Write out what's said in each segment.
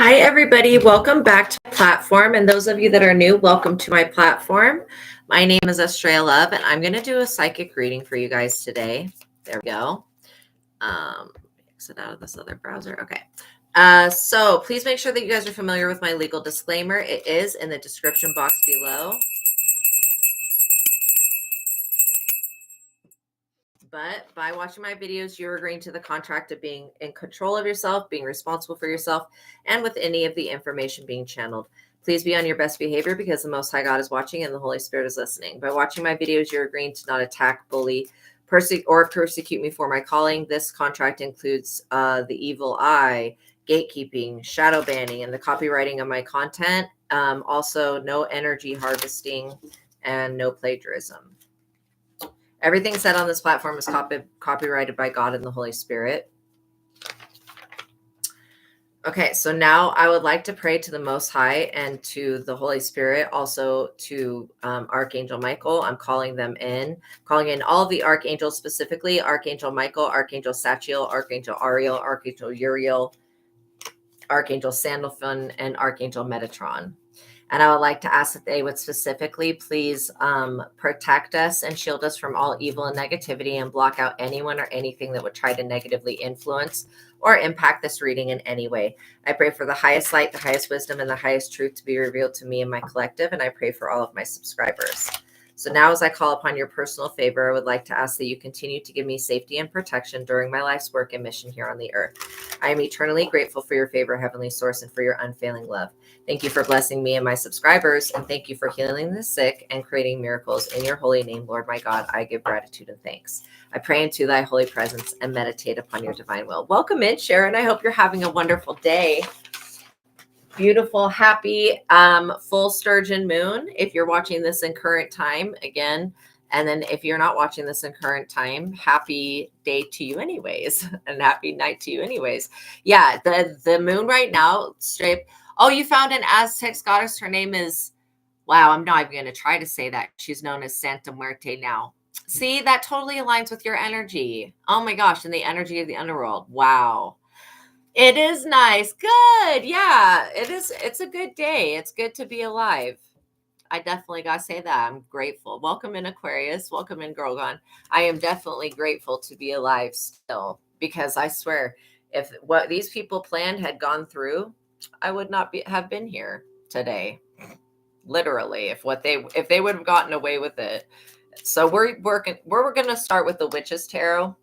Hi, everybody. Welcome back to my platform. And those of you that are new, welcome to my platform. My name is Astraea Love, and I'm going to do a psychic reading for you guys today. There we go. Exit out of this other browser. Okay. So please make sure that you guys are familiar with my legal disclaimer. It is in the description box below. But by watching my videos, you're agreeing to the contract of being in control of yourself, being responsible for yourself, and with any of the information being channeled. Please be on your best behavior because the Most High God is watching and the Holy Spirit is listening. By watching my videos, you're agreeing to not attack, bully, persecute me for my calling. This contract includes the evil eye, gatekeeping, shadow banning, and the copywriting of my content. Also, no energy harvesting and no plagiarism. Everything said on this platform is copyrighted by God and the Holy Spirit. Okay, so now I would like to pray to the Most High and to the Holy Spirit, also to Archangel Michael. I'm calling in all the archangels, specifically Archangel Michael, Archangel Sachiel, Archangel Ariel, Archangel Uriel, Archangel Sandalphon, and Archangel Metatron. And I would like to ask that they would specifically please protect us and shield us from all evil and negativity and block out anyone or anything that would try to negatively influence or impact this reading in any way. I pray for the highest light, the highest wisdom, and the highest truth to be revealed to me and my collective. And I pray for all of my subscribers. So now as I call upon your personal favor, I would like to ask that you continue to give me safety and protection during my life's work and mission here on the earth. I am eternally grateful for your favor, Heavenly Source, and for your unfailing love. Thank you for blessing me and my subscribers, and thank you for healing the sick and creating miracles in your holy name, Lord my God. I give gratitude and thanks. I pray into thy holy presence and meditate upon your divine will. Welcome in, Sharon. I hope you're having a wonderful day. Beautiful, happy, full sturgeon moon. If you're watching this in current time, again, and then if you're not watching this in current time, happy day to you anyways, and happy night to you anyways. Yeah, the moon right now, straight. Oh, you found an Aztec goddess. Her name is, wow, I'm not even going to try to say that. She's known as Santa Muerte now. See, that totally aligns with your energy. Oh my gosh, and the energy of the underworld. Wow. It is nice. Good. Yeah, it is. It's a good day. It's good to be alive. I definitely got to say that. I'm grateful. Welcome in, Aquarius. Welcome in, Girl Gone. I am definitely grateful to be alive still, because I swear, if what these people planned had gone through, I would not have been here today. Literally, if they would have gotten away with it. So we're going to start with the Witch's Tarot,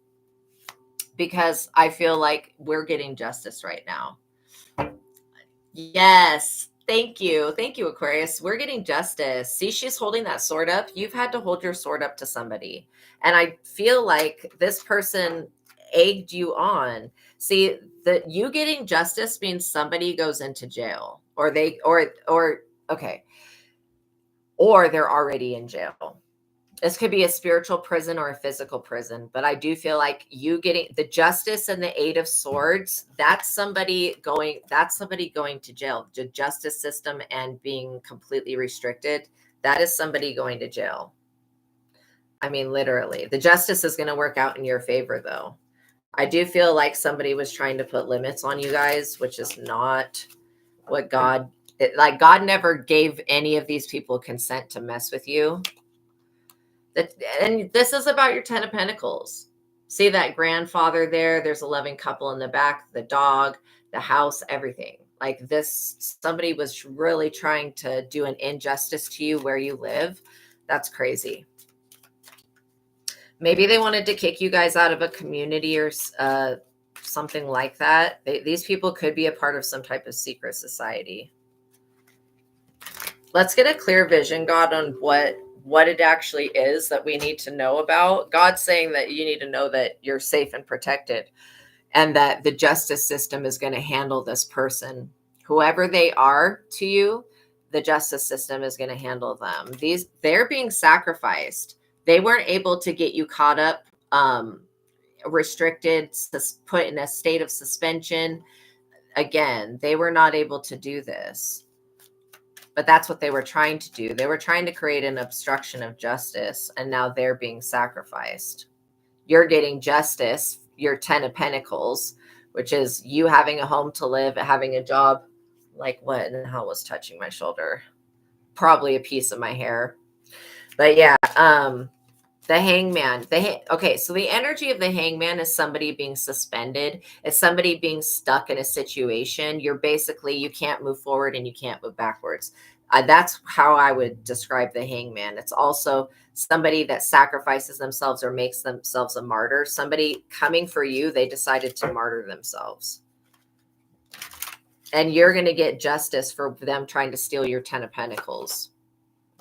because I feel like we're getting justice right now. Yes. Thank you. Thank you, Aquarius. We're getting justice. See, she's holding that sword up. You've had to hold your sword up to somebody. And I feel like this person egged you on. See, that you getting justice means somebody goes into jail, or they're already in jail. This could be a spiritual prison or a physical prison, but I do feel like you getting the justice and the 8 of Swords, that's somebody going to jail. The justice system and being completely restricted, that is somebody going to jail. I mean, literally. The justice is going to work out in your favor, though. I do feel like somebody was trying to put limits on you guys, which is not what God never gave any of these people consent to mess with you. And this is about your 10 of Pentacles. See that grandfather there? There's a loving couple in the back, the dog, the house, everything. Like this, somebody was really trying to do an injustice to you where you live. That's crazy. Maybe they wanted to kick you guys out of a community or something like that. These people could be a part of some type of secret society. Let's get a clear vision, God, on what it actually is that we need to know about. God's saying that you need to know that you're safe and protected, and that the justice system is going to handle this person. Whoever they are to you, the justice system is going to handle them. They're being sacrificed. They weren't able to get you caught up, restricted, put in a state of suspension. Again, they were not able to do this. But that's what they were trying to do. They were trying to create an obstruction of justice, and now they're being sacrificed. You're getting justice, your 10 of Pentacles, which is you having a home to live, having a job, Like, what in the hell was touching my shoulder? Probably a piece of my hair. But yeah, the hangman. Okay, so the energy of the hangman is somebody being suspended. It's somebody being stuck in a situation. You're basically, you can't move forward and you can't move backwards. That's how I would describe the hangman. It's also somebody that sacrifices themselves or makes themselves a martyr. Somebody coming for you, they decided to martyr themselves. And you're going to get justice for them trying to steal your 10 of Pentacles.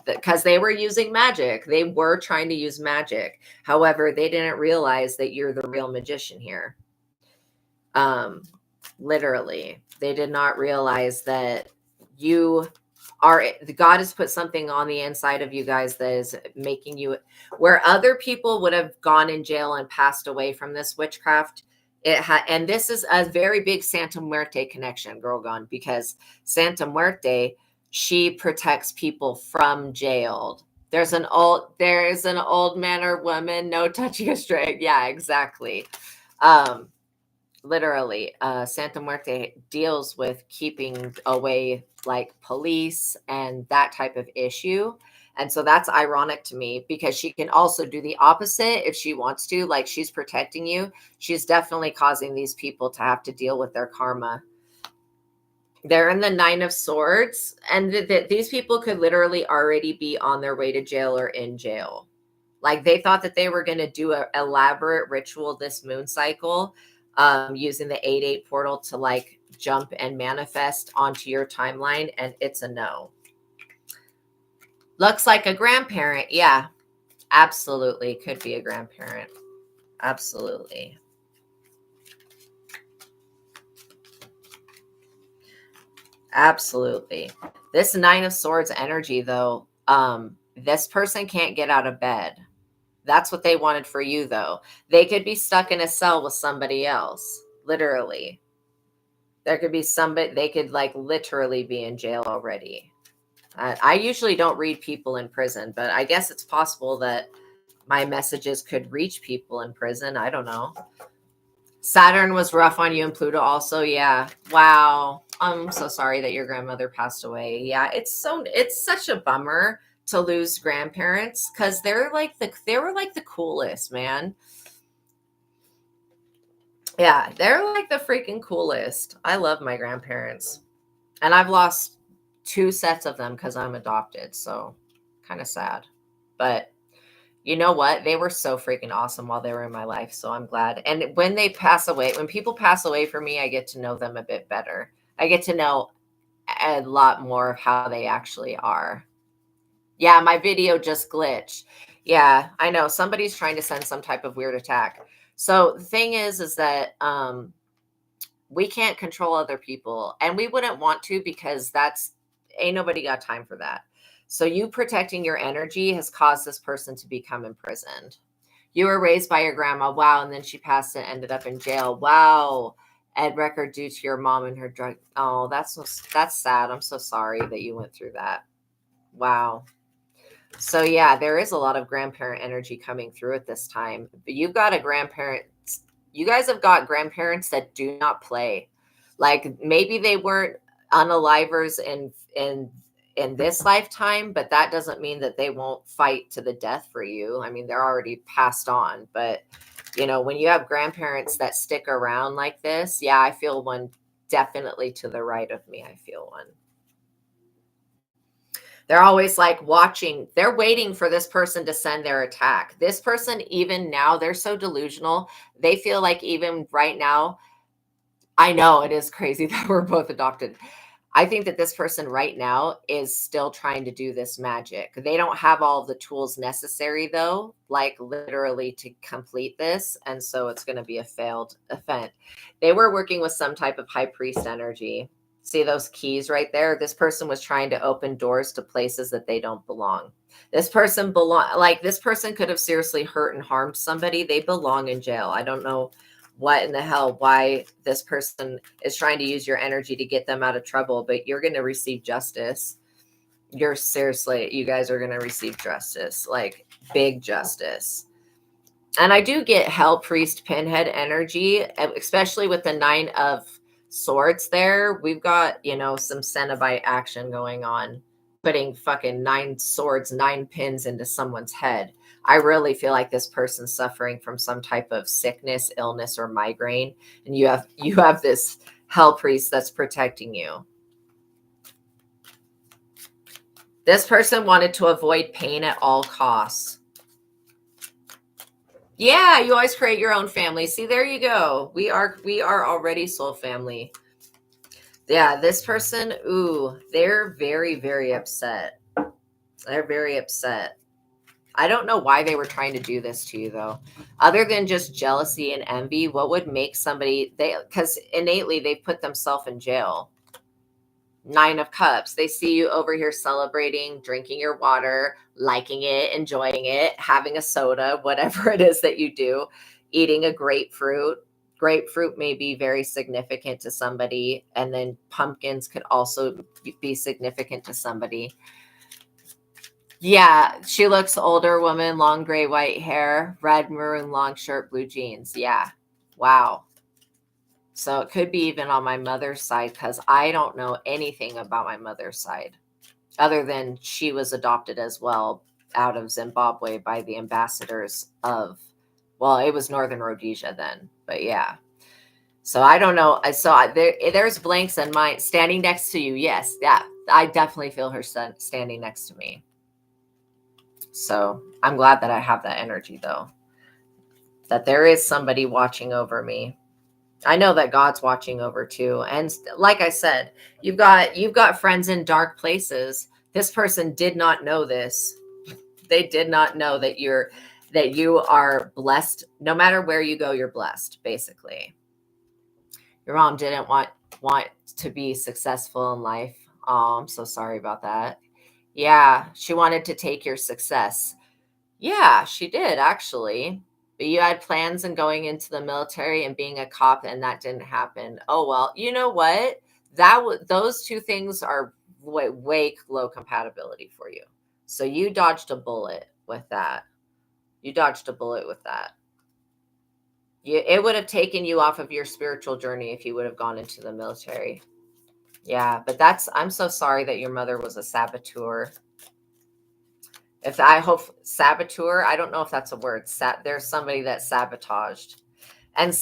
Because they were using magic. They were trying to use magic. However, they didn't realize that you're the real magician here. Literally, they did not realize that you are, God has put something on the inside of you guys that is making you, where other people would have gone in jail and passed away from this witchcraft. And this is a very big Santa Muerte connection, Girl Gone, because Santa Muerte, she protects people from jail. There's an old man or woman, no touching a string. Yeah, exactly. Literally, Santa Muerte deals with keeping away like police and that type of issue. And so that's ironic to me, because she can also do the opposite if she wants to. Like, she's protecting you. She's definitely causing these people to have to deal with their karma. They're in the 9 of Swords, and these people could literally already be on their way to jail or in jail. Like, they thought that they were going to do an elaborate ritual this moon cycle, using the 8-8 portal to like jump and manifest onto your timeline, and it's a no. Looks like a grandparent. Yeah, absolutely. Could be a grandparent. Absolutely. Absolutely. This 9 of Swords energy, though, this person can't get out of bed. That's what they wanted for you, though. They could be stuck in a cell with somebody else, literally. There could be somebody, they could like literally be in jail already. I usually don't read people in prison, but I guess it's possible that my messages could reach people in prison. I don't know. Saturn was rough on you, and Pluto also. Yeah. Wow. I'm so sorry that your grandmother passed away. Yeah, it's such a bummer to lose grandparents, because they were like the coolest, man. Yeah, they're like the freaking coolest. I love my grandparents. And I've lost 2 sets of them because I'm adopted. So kind of sad. But you know what? They were so freaking awesome while they were in my life. So I'm glad. And when they pass away, when people pass away from me, I get to know them a bit better. I get to know a lot more of how they actually are. Yeah, my video just glitched. Yeah, I know. Somebody's trying to send some type of weird attack. So the thing is that we can't control other people, and we wouldn't want to, because ain't nobody got time for that. So you protecting your energy has caused this person to become imprisoned. You were raised by your grandma. Wow. And then she passed and ended up in jail. Wow. Ed record due to your mom and her drug. Oh, that's sad. I'm so sorry that you went through that. Wow. So yeah, there is a lot of grandparent energy coming through at this time. But you've got a grandparent. You guys have got grandparents that do not play. Like, maybe they weren't unalivers in this lifetime, but that doesn't mean that they won't fight to the death for you. I mean, they're already passed on. But you know, when you have grandparents that stick around like this, yeah, I feel one definitely to the right of me. I feel one. They're always like watching, they're waiting for this person to send their attack. This person, even now, they're so delusional. They feel like even right now, I know it is crazy that we're both adopted. I think that this person right now is still trying to do this magic. They don't have all of the tools necessary, though, like literally to complete this. And so it's going to be a failed event. They were working with some type of high priest energy. See those keys right there? This person was trying to open doors to places that they don't belong. This person this person could have seriously hurt and harmed somebody. They belong in jail. I don't know what in the hell, why this person is trying to use your energy to get them out of trouble, but you're going to receive justice. You guys are going to receive justice, like big justice. And I do get hell priest pinhead energy, especially with the 9 of Swords there, we've got, some Cenobite action going on, putting fucking 9 swords, 9 pins into someone's head. I really feel like this person's suffering from some type of sickness, illness, or migraine, and you have this hell priest that's protecting you. This person wanted to avoid pain at all costs. Yeah, you always create your own family. See, there you go. We are already soul family. Yeah, this person, they're very, very upset. They're very upset. I don't know why they were trying to do this to you, though. Other than just jealousy and envy, what would make somebody, because innately they put themselves in jail. 9 of Cups. They see you over here celebrating, drinking your water, liking it, enjoying it, having a soda, whatever it is that you do, eating a grapefruit. Grapefruit may be very significant to somebody, and then pumpkins could also be significant to somebody. Yeah, she looks older woman, long gray, white hair, red, maroon, long shirt, blue jeans. Yeah. Wow. So it could be even on my mother's side, because I don't know anything about my mother's side other than she was adopted as well out of Zimbabwe by the ambassadors of, well, it was Northern Rhodesia then, but yeah. So I don't know. I saw there's blanks in my standing next to you. Yes. Yeah. I definitely feel her standing next to me. So I'm glad that I have that energy, though, that there is somebody watching over me. I know that God's watching over too. And like I said, you've got friends in dark places. This person did not know this. They did not know that you are blessed. No matter where you go, you're blessed, basically. Your mom didn't want to be successful in life. Oh, I'm so sorry about that. Yeah, she wanted to take your success. Yeah, she did actually. But you had plans in going into the military and being a cop, and that didn't happen. Oh well, you know what? Those two things are way low compatibility for you. So you dodged a bullet with that. You dodged a bullet with that. It would have taken you off of your spiritual journey if you would have gone into the military. Yeah, but I'm so sorry that your mother was a saboteur. I hope saboteur, I don't know if that's a word. There's somebody that sabotaged. And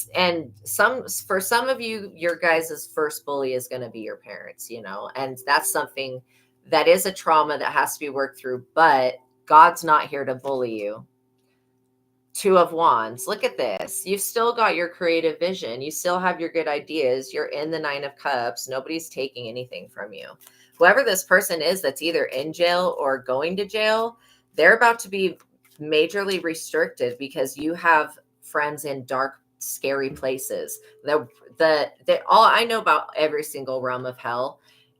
for some of you, your guys' first bully is going to be your parents, and that's something that is a trauma that has to be worked through, but God's not here to bully you. 2 of Wands. Look at this. You've still got your creative vision. You still have your good ideas. You're in the 9 of Cups. Nobody's taking anything from you. Whoever this person is that's either in jail or going to jail, they're about to be majorly restricted because you have friends in dark, scary places. All I know about every single realm of hell,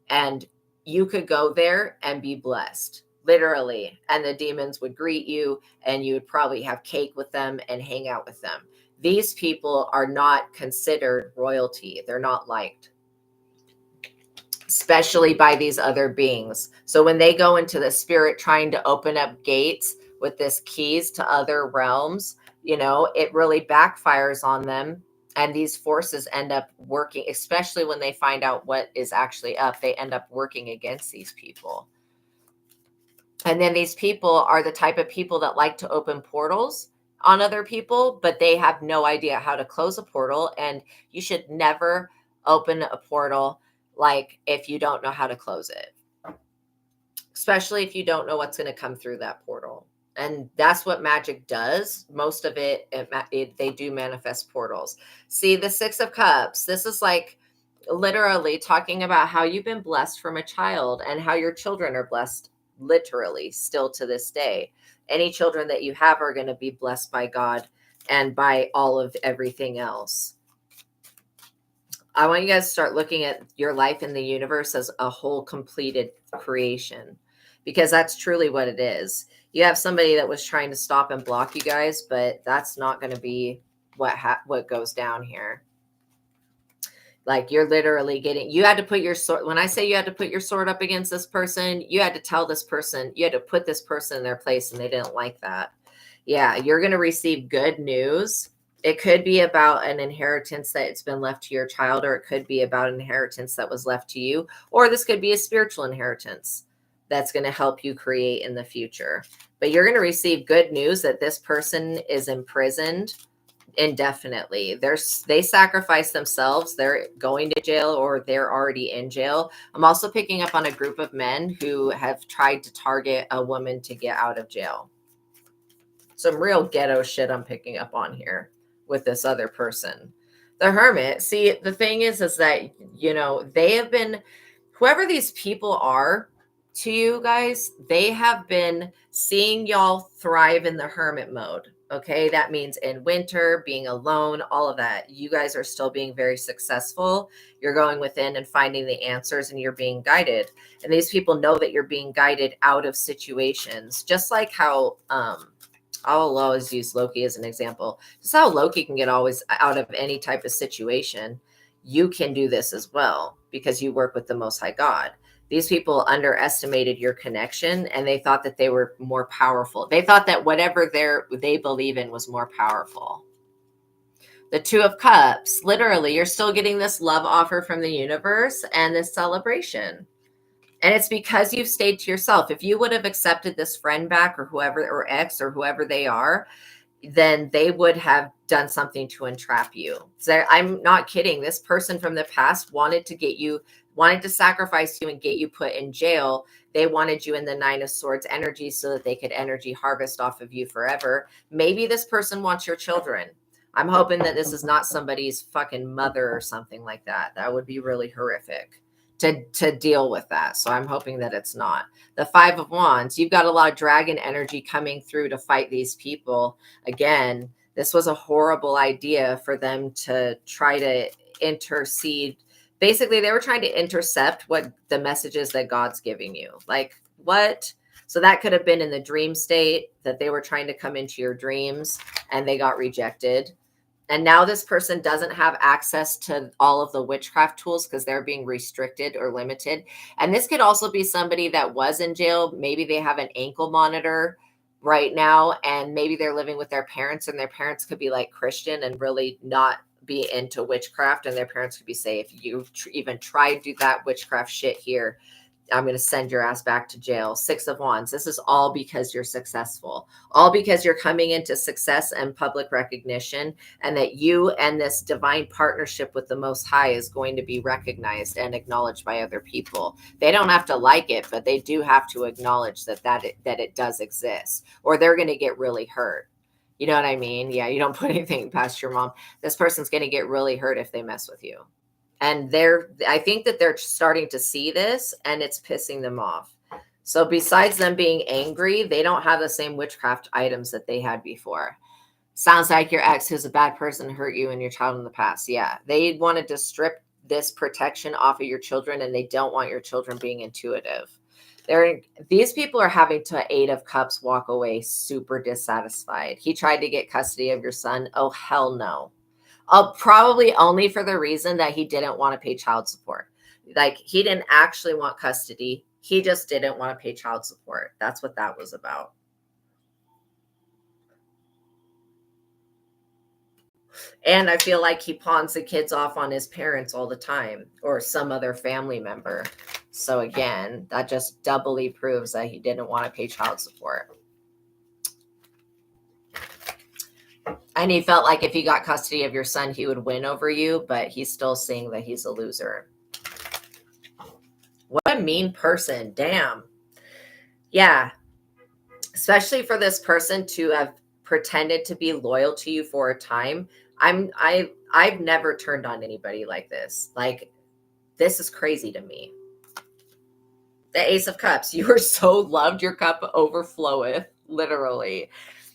and you could go there and be blessed. Literally, and the demons would greet you, and you would probably have cake with them and hang out with them. These people are not considered royalty. They're not liked, especially by these other beings. So when they go into the spirit trying to open up gates with this keys to other realms, it really backfires on them. And these forces end up working, especially when they find out what is actually up, they end up working against these people. And then these people are the type of people that like to open portals on other people, but they have no idea how to close a portal. And you should never open a portal if you don't know how to close it, especially if you don't know what's going to come through that portal. And that's what magic does. Most of it, they do manifest portals. See, the 6 of Cups, this is literally talking about how you've been blessed from a child and how your children are blessed literally still to this day. Any children that you have are going to be blessed by God and by all of everything else. I want you guys to start looking at your life in the universe as a whole completed creation, because that's truly what it is. You have somebody that was trying to stop and block you guys, but that's not going to be what goes down here. You're literally you had to put your sword. When I say you had to put your sword up against this person, you had to tell this person, you had to put this person in their place, and they didn't like that. Yeah, you're going to receive good news. It could be about an inheritance that it's been left to your child, or it could be about an inheritance that was left to you, or this could be a spiritual inheritance that's going to help you create in the future. But you're going to receive good news that this person is imprisoned indefinitely. They sacrifice themselves. They're going to jail, or they're already in jail. I'm also picking up on a group of men who have tried to target a woman to get out of jail. Some real ghetto shit I'm picking up on here with this other person. The Hermit. See, the thing is that, they have been, whoever these people are to you guys, they have been seeing y'all thrive in the hermit mode. Okay. That means in winter, being alone, all of that. You guys are still being very successful. You're going within and finding the answers, and you're being guided. And these people know that you're being guided out of situations, just like how, I'll always use Loki as an example. Just how Loki can get always out of any type of situation. You can do this as well because you work with the Most High God. These people underestimated your connection, and they thought that they were more powerful. They thought that whatever they believe in was more powerful. The Two of Cups, literally, you're still getting this love offer from the universe and this celebration. And it's because you've stayed to yourself. If you would have accepted this friend back, or whoever, or ex, or whoever they are, then they would have done something to entrap you. So I'm not kidding. This person from the past wanted to sacrifice you and get you put in jail. They wanted you in the Nine of Swords energy so that they could energy harvest off of you forever. Maybe this person wants your children. I'm hoping that this is not somebody's fucking mother or something like that. That would be really horrific to deal with that. So I'm hoping that it's not. The Five of Wands, you've got a lot of dragon energy coming through to fight these people. Again, this was a horrible idea for them to try to intercede. Basically, they were trying to intercept what the messages that God's giving you. Like, what? So that could have been in the dream state, that they were trying to come into your dreams and they got rejected. And now this person doesn't have access to all of the witchcraft tools because they're being restricted or limited. And this could also be somebody that was in jail. Maybe they have an ankle monitor right now, and maybe they're living with their parents, and their parents could be like Christian and really not be into witchcraft. And their parents could be say, if you even try to do that witchcraft shit here, I'm going to send your ass back to jail. Six of Wands. This is all because you're successful, all because you're coming into success and public recognition, and that you and this divine partnership with the Most High is going to be recognized and acknowledged by other people. They don't have to like it, but they do have to acknowledge that it does exist, or they're going to get really hurt. You know what I mean? Yeah, you don't put anything past your mom. This person's going to get really hurt if they mess with you. And I think that they're starting to see this, and it's pissing them off. So besides them being angry, they don't have the same witchcraft items that they had before. Sounds like your ex, who's a bad person, hurt you and your child in the past. Yeah, they wanted to strip this protection off of your children, and they don't want your children being intuitive. These people are having to Eight of Cups walk away super dissatisfied. He tried to get custody of your son. Oh, hell no. Probably only for the reason that he didn't want to pay child support. Like, he didn't actually want custody. He just didn't want to pay child support. That's what that was about. And I feel like he pawns the kids off on his parents all the time, or some other family member. So again, that just doubly proves that he didn't want to pay child support. And he felt like if he got custody of your son, he would win over you, but he's still seeing that he's a loser. What a mean person. Damn. Yeah. Especially for this person to have pretended to be loyal to you for a time. I've never turned on anybody like this. Like, this is crazy to me. The Ace of Cups. You are so loved. Your cup overfloweth. Literally.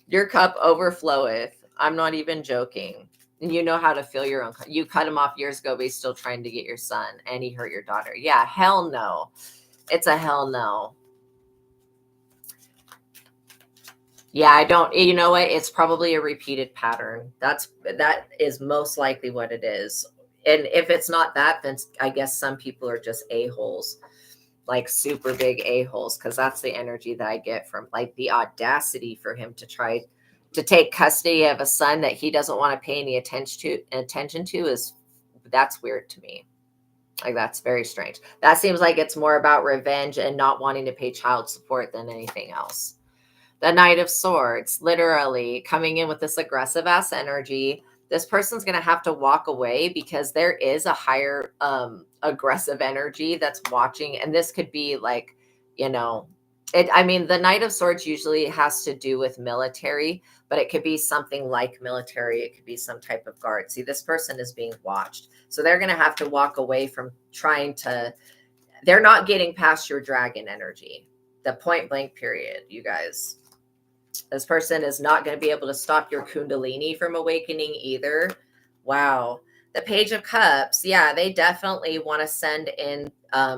Your cup overfloweth. I'm not even joking. And you know how to fill your own. You cut him off years ago, but he's still trying to get your son, and he hurt your daughter. Yeah, hell no. It's a hell no. Yeah, I don't. You know what? It's probably a repeated pattern. That is most likely what it is. And if it's not that, then I guess some people are just a-holes, like super big a-holes, because that's the energy that I get from, like, the audacity for him to try to take custody of a son that he doesn't want to pay any attention to is, that's weird to me. Like, that's very strange. That seems like it's more about revenge and not wanting to pay child support than anything else. The Knight of Swords, literally coming in with this aggressive ass energy. This person's going to have to walk away because there is a higher aggressive energy that's watching. And this could be like, you know, I mean, the Knight of Swords usually has to do with military, but it could be something like military. It could be some type of guard. See, this person is being watched. So they're going to have to walk away from trying to, they're not getting past your dragon energy. The point blank period, you guys. This person is not going to be able to stop your kundalini from awakening either. Wow. The Page of Cups. Yeah, they definitely want to send in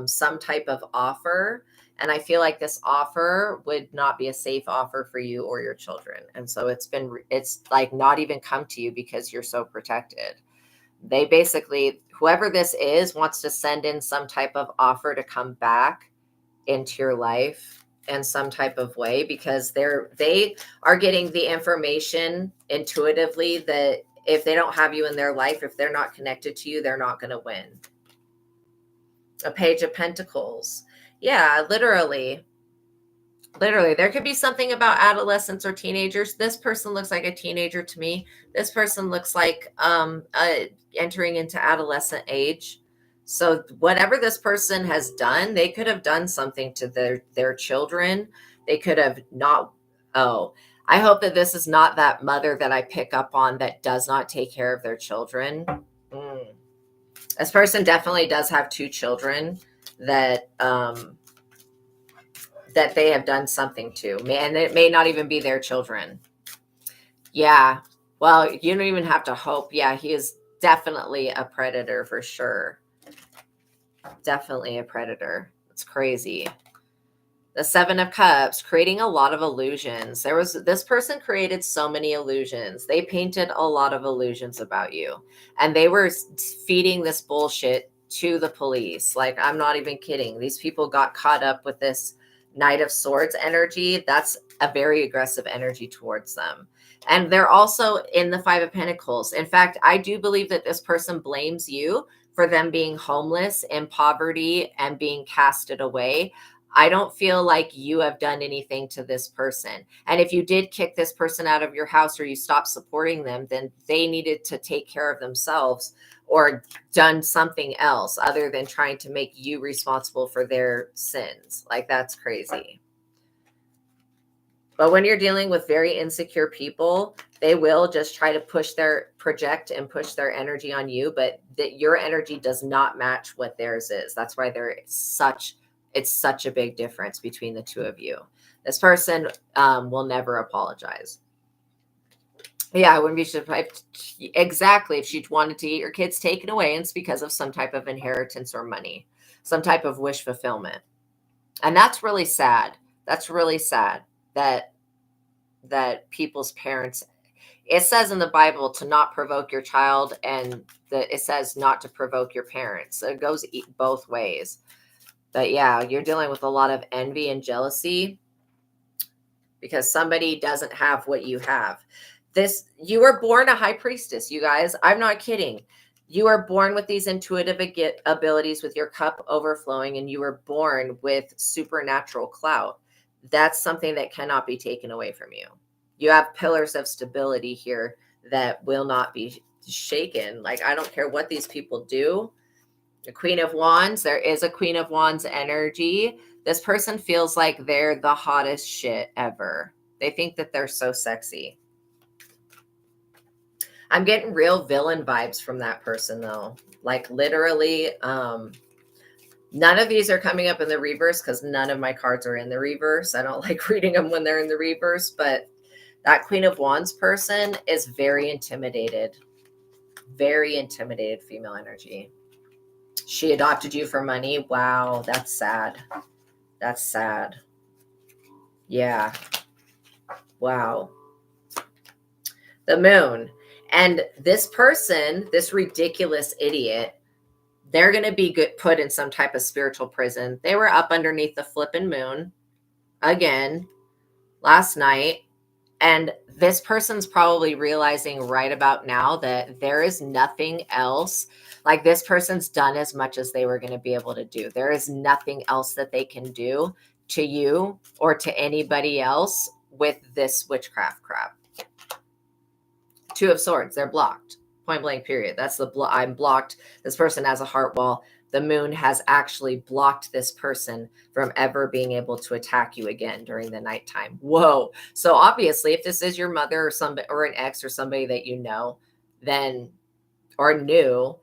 some type of offer. And I feel like this offer would not be a safe offer for you or your children. And so it's like not even come to you because you're so protected. They basically, whoever this is, wants to send in some type of offer to come back into your life in some type of way, because they are getting the information intuitively that if they don't have you in their life, if they're not connected to you, they're not going to win. A Page of Pentacles. Yeah, literally, there could be something about adolescents or teenagers. This person looks like a teenager to me. This person looks like entering into adolescent age. So whatever this person has done, they could have done something to their children. They could have not. Oh, I hope that this is not that mother that I pick up on that does not take care of their children. This person definitely does have 2 children that that they have done something to, and it may not even be their children. Yeah. Well, you don't even have to hope. Yeah, he is definitely a predator for sure. Definitely a predator. It's crazy. The 7 of Cups, creating a lot of illusions. This person created so many illusions. They painted a lot of illusions about you, and they were feeding this bullshit to the police. Like, I'm not even kidding. These people got caught up with this Knight of Swords energy. That's a very aggressive energy towards them. And they're also in the 5 of Pentacles. In fact, I do believe that this person blames you for them being homeless, in poverty, and being casted away. I don't feel like you have done anything to this person. And if you did kick this person out of your house or you stopped supporting them, then they needed to take care of themselves or done something else other than trying to make you responsible for their sins. Like, that's crazy. But when you're dealing with very insecure people, they will just try to project and push their energy on you, but that your energy does not match what theirs is. That's why it's such a big difference between the 2 of you. This person will never apologize. Yeah, I wouldn't be surprised. Exactly. If she wanted to get your kids taken away, it's because of some type of inheritance or money, some type of wish fulfillment. And that's really sad. That's really sad that people's parents, it says in the Bible to not provoke your child, and it says not to provoke your parents. So it goes both ways. But yeah, you're dealing with a lot of envy and jealousy because somebody doesn't have what you have. You were born a high priestess, you guys. I'm not kidding. You are born with these intuitive abilities, with your cup overflowing, and you were born with supernatural clout. That's something that cannot be taken away from you. You have pillars of stability here that will not be shaken. Like, I don't care what these people do. The Queen of Wands, there is a Queen of Wands energy. This person feels like they're the hottest shit ever. They think that they're so sexy. I'm getting real villain vibes from that person, though. Like, literally, none of these are coming up in the reverse because none of my cards are in the reverse. I don't like reading them when they're in the reverse, but that Queen of Wands person is very intimidated. Very intimidated female energy. She adopted you for money. Wow, that's sad. That's sad. Yeah. Wow. The Moon. And this person, this ridiculous idiot, they're going to be put in some type of spiritual prison. They were up underneath the flipping moon again last night. And this person's probably realizing right about now that there is nothing else. Like, this person's done as much as they were going to be able to do. There is nothing else that they can do to you or to anybody else with this witchcraft crap. Two of Swords, they're blocked. Point blank, period. That's the I'm blocked. This person has a heart wall. The moon has actually blocked this person from ever being able to attack you again during the nighttime. Whoa. So obviously, if this is your mother or somebody or an ex or somebody that you know, then or knew,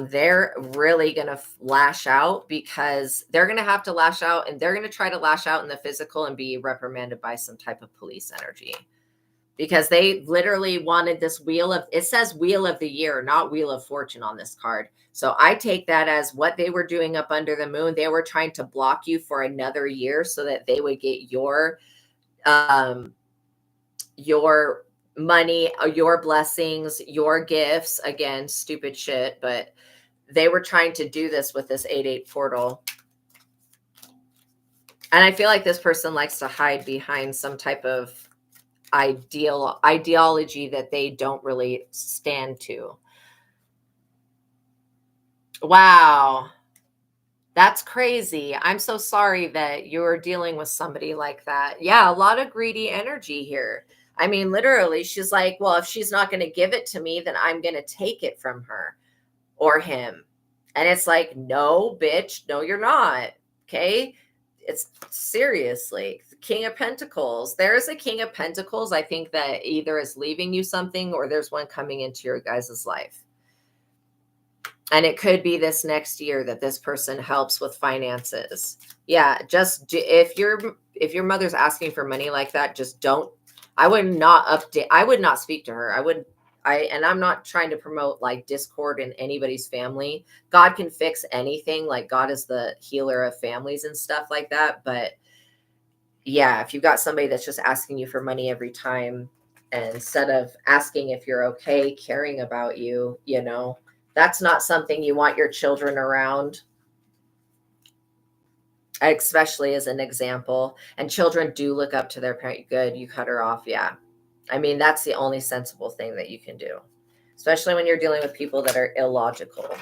they're really going to lash out, because they're going to have to lash out, and they're going to try to lash out in the physical and be reprimanded by some type of police energy. Because they literally wanted this it says Wheel of the Year, not Wheel of Fortune on this card. So I take that as what they were doing up under the moon. They were trying to block you for another year so that they would get your money, your blessings, your gifts. Again, stupid shit, but they were trying to do this with this 8-8 portal. And I feel like this person likes to hide behind some type of ideology that they don't really stand to. Wow. That's crazy. I'm so sorry that you're dealing with somebody like that. Yeah, a lot of greedy energy here. I mean, literally, she's like, well, if she's not going to give it to me, then I'm going to take it from her or him. And it's like, no, bitch, no, you're not. Okay. It's seriously King of Pentacles. There's a King of Pentacles. I think that either is leaving you something or there's one coming into your guys' life. And it could be this next year that this person helps with finances. Yeah, just if your mother's asking for money like that, just don't. I would not speak to her. And I'm not trying to promote like discord in anybody's family. God can fix anything. Like, God is the healer of families and stuff like that. But yeah, if you've got somebody that's just asking you for money every time, and instead of asking if you're okay, caring about you, that's not something you want your children around, especially as an example. And children do look up to their parent. Good, you cut her off. Yeah. I mean, that's the only sensible thing that you can do, especially when you're dealing with people that are illogical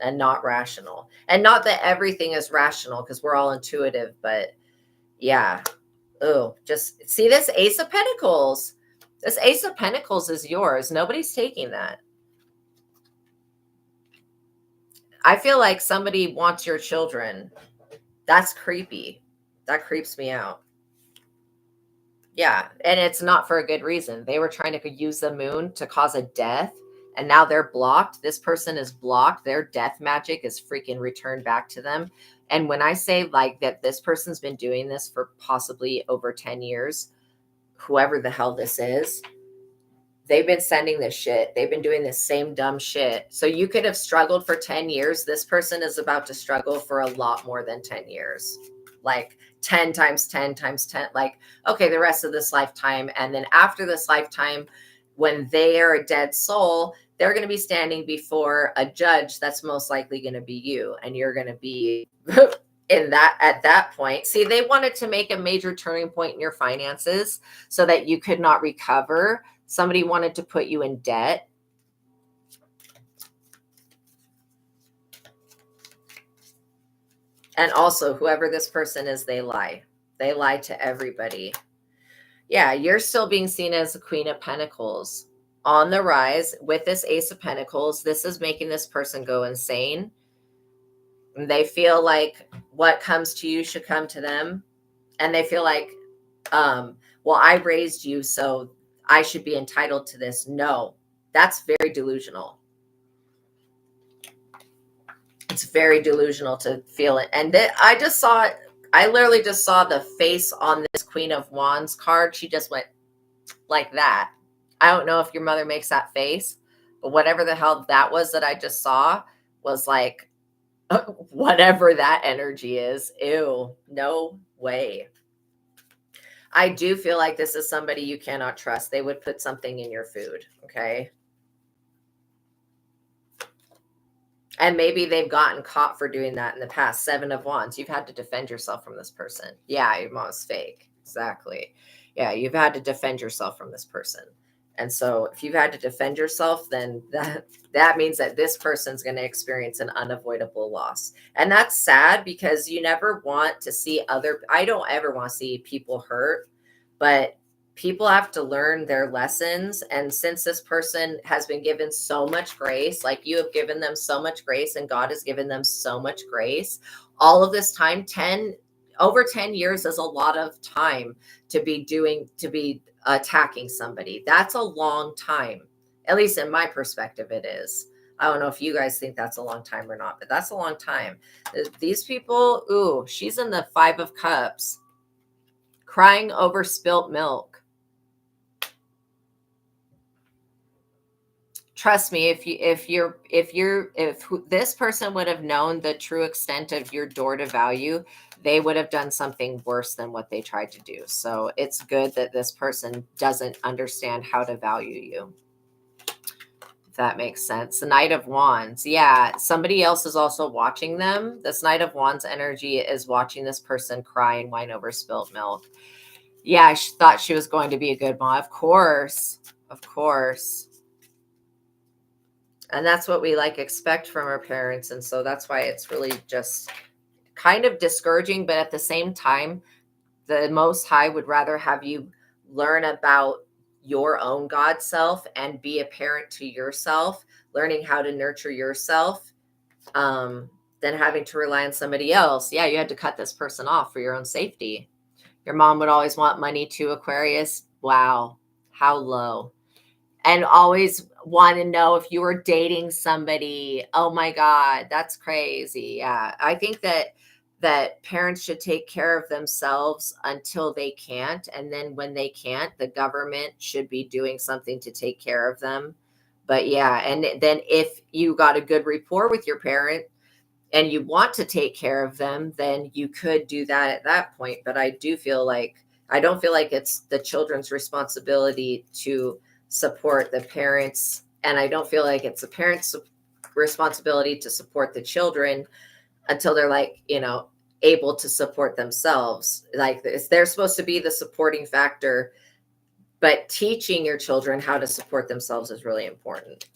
and not rational. And not that everything is rational, because we're all intuitive, but yeah. Oh, just see this Ace of Pentacles. This Ace of Pentacles is yours. Nobody's taking that. I feel like somebody wants your children. That's creepy. That creeps me out. Yeah, and it's not for a good reason. They were trying to use the moon to cause a death, and now they're blocked. This person is blocked. Their death magic is freaking returned back to them. And when I say like that, this person's been doing this for possibly over 10 years, whoever the hell this is, they've been sending this shit. They've been doing this same dumb shit. So you could have struggled for 10 years. This person is about to struggle for a lot more than 10 years. Like 10 times 10 times 10. Like, okay, the rest of this lifetime. And then after this lifetime, when they are a dead soul, they're going to be standing before a judge that's most likely going to be you. And you're going to be at that point. See, they wanted to make a major turning point in your finances so that you could not recover. Somebody wanted to put you in debt. And also, whoever this person is, they lie. They lie to everybody. Yeah, you're still being seen as the Queen of Pentacles on the rise with this Ace of Pentacles. This is making this person go insane. They feel like what comes to you should come to them. And they feel like, well, I raised you, so I should be entitled to this. No, that's very delusional. It's very delusional to feel it. And I literally just saw the face on this Queen of Wands card. She just went like that. I don't know if your mother makes that face, but whatever the hell that was that I just saw was like, whatever that energy is. Ew, no way. I do feel like this is somebody you cannot trust. They would put something in your food, okay? And maybe they've gotten caught for doing that in the past. 7 of Wands. You've had to defend yourself from this person. Yeah, your mom's fake. Exactly. Yeah, you've had to defend yourself from this person. And so if you've had to defend yourself, then that means that this person's going to experience an unavoidable loss. And that's sad because you never want to see I don't ever want to see people hurt, but people have to learn their lessons. And since this person has been given so much grace, like you have given them so much grace and God has given them so much grace, all of this time, over 10 years is a lot of time to be attacking somebody. That's a long time. At least in my perspective, it is. I don't know if you guys think that's a long time or not, but that's a long time. These people, ooh, she's in the 5 of Cups, crying over spilt milk. Trust me, if this person would have known the true extent of your door to value, they would have done something worse than what they tried to do. So it's good that this person doesn't understand how to value you. If that makes sense. The Knight of Wands. Yeah, somebody else is also watching them. This Knight of Wands energy is watching this person cry and whine over spilt milk. Yeah, she thought she was going to be a good mom. Of course. Of course. And that's what we expect from our parents. And so that's why it's really just kind of discouraging. But at the same time, the Most High would rather have you learn about your own God self and be a parent to yourself, learning how to nurture yourself, than having to rely on somebody else. Yeah, you had to cut this person off for your own safety. Your mom would always want money to Aquarius. Wow, how low. And always want to know if you were dating somebody. Oh my God, that's crazy. Yeah, I think that parents should take care of themselves until they can't. And then when they can't, the government should be doing something to take care of them. But yeah, and then if you got a good rapport with your parent and you want to take care of them, then you could do that at that point. But I don't feel like it's the children's responsibility to support the parents. And I don't feel like it's the parents' responsibility to support the children until they're able to support themselves. They're supposed to be the supporting factor, but teaching your children how to support themselves is really important.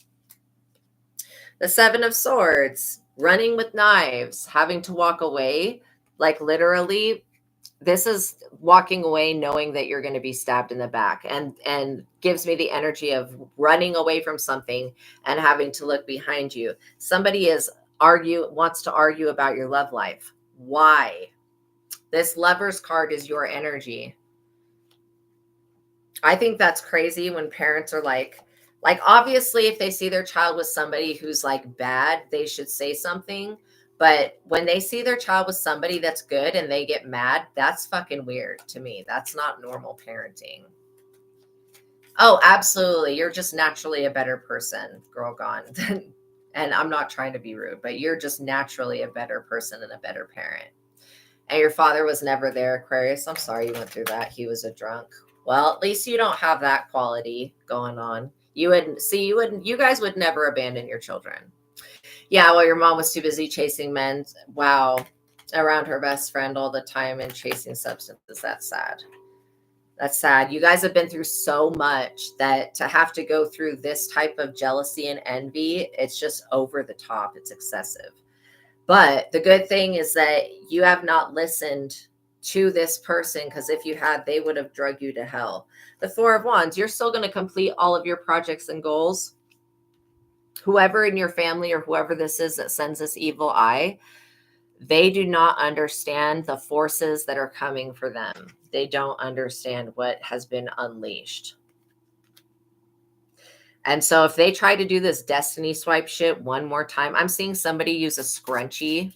The 7 of Swords, running with knives, having to walk away, literally. This is walking away knowing that you're going to be stabbed in the back, and gives me the energy of running away from something and having to look behind you. Somebody wants to argue about your love life. Why? This Lover's card is your energy. I think that's crazy when parents are obviously if they see their child with somebody who's bad, they should say something. But when they see their child with somebody that's good and they get mad, that's fucking weird to me. That's not normal parenting. Oh, absolutely. You're just naturally a better person, girl gone. And I'm not trying to be rude, but you're just naturally a better person and a better parent. And your father was never there, Aquarius. I'm sorry you went through that. He was a drunk. Well, at least you don't have that quality going on. You guys would never abandon your children. Yeah, well, your mom was too busy chasing men. Wow. Around her best friend all the time and chasing substances. That's sad. That's sad. You guys have been through so much that to have to go through this type of jealousy and envy, it's just over the top. It's excessive. But the good thing is that you have not listened to this person, because if you had, they would have drug you to hell. The 4 of Wands, you're still going to complete all of your projects and goals. Whoever in your family or whoever this is that sends this evil eye, they do not understand the forces that are coming for them. They don't understand what has been unleashed. And so if they try to do this destiny swipe shit one more time, I'm seeing somebody use a scrunchie,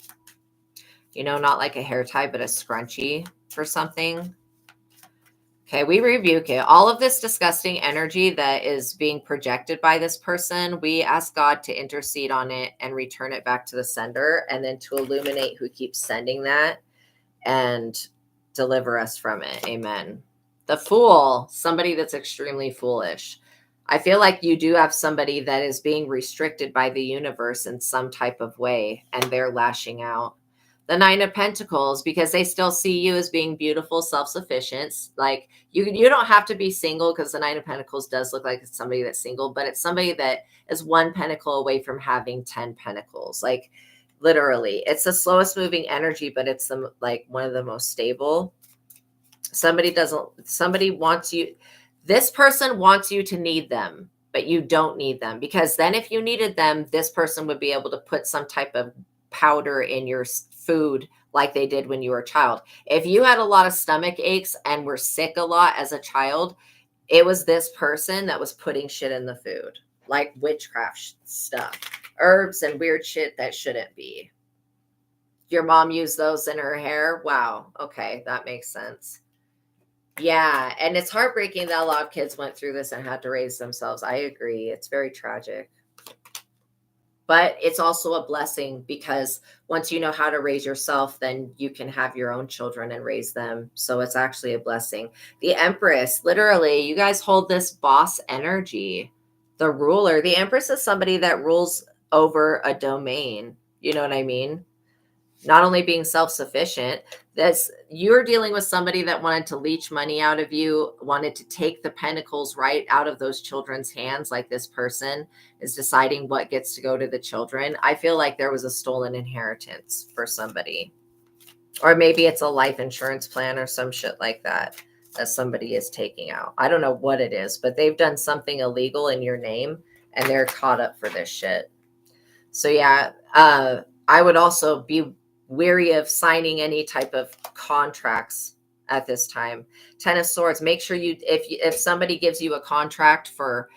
not like a hair tie, but a scrunchie for something. Okay, we rebuke it. All of this disgusting energy that is being projected by this person, we ask God to intercede on it and return it back to the sender, and then to illuminate who keeps sending that and deliver us from it. Amen. The Fool, somebody that's extremely foolish. I feel like you do have somebody that is being restricted by the universe in some type of way, and they're lashing out. The Nine of Pentacles, because they still see you as being beautiful, self-sufficient. Like you don't have to be single, because the Nine of Pentacles does look like it's somebody that's single, but it's somebody that is one pentacle away from having 10 pentacles. Like literally, it's the slowest moving energy, but it's the like one of the most stable. Somebody wants you. This person wants you to need them, but you don't need them, because then if you needed them, this person would be able to put some type of powder in your food like they did when you were a child. If you had a lot of stomach aches and were sick a lot as a child, it was this person that was putting shit in the food, like witchcraft stuff, herbs and weird shit that shouldn't be. Your mom used those in her hair? Wow. Okay, that makes sense. Yeah, and it's heartbreaking that a lot of kids went through this and had to raise themselves. I agree. It's very tragic. But it's also a blessing, because once you know how to raise yourself, then you can have your own children and raise them. So it's actually a blessing. The Empress, literally, you guys hold this boss energy. The ruler, the Empress is somebody that rules over a domain. You know what I mean? Not only being self-sufficient, this you're dealing with somebody that wanted to leech money out of you, wanted to take the pentacles right out of those children's hands. Like this person is deciding what gets to go to the children. I feel like there was a stolen inheritance for somebody, or maybe it's a life insurance plan or some shit like that somebody is taking out. I don't know what it is, but they've done something illegal in your name and they're caught up for this shit. So yeah, I would also be weary of signing any type of contracts at this time. 10 of Swords, make sure if somebody gives you a contract for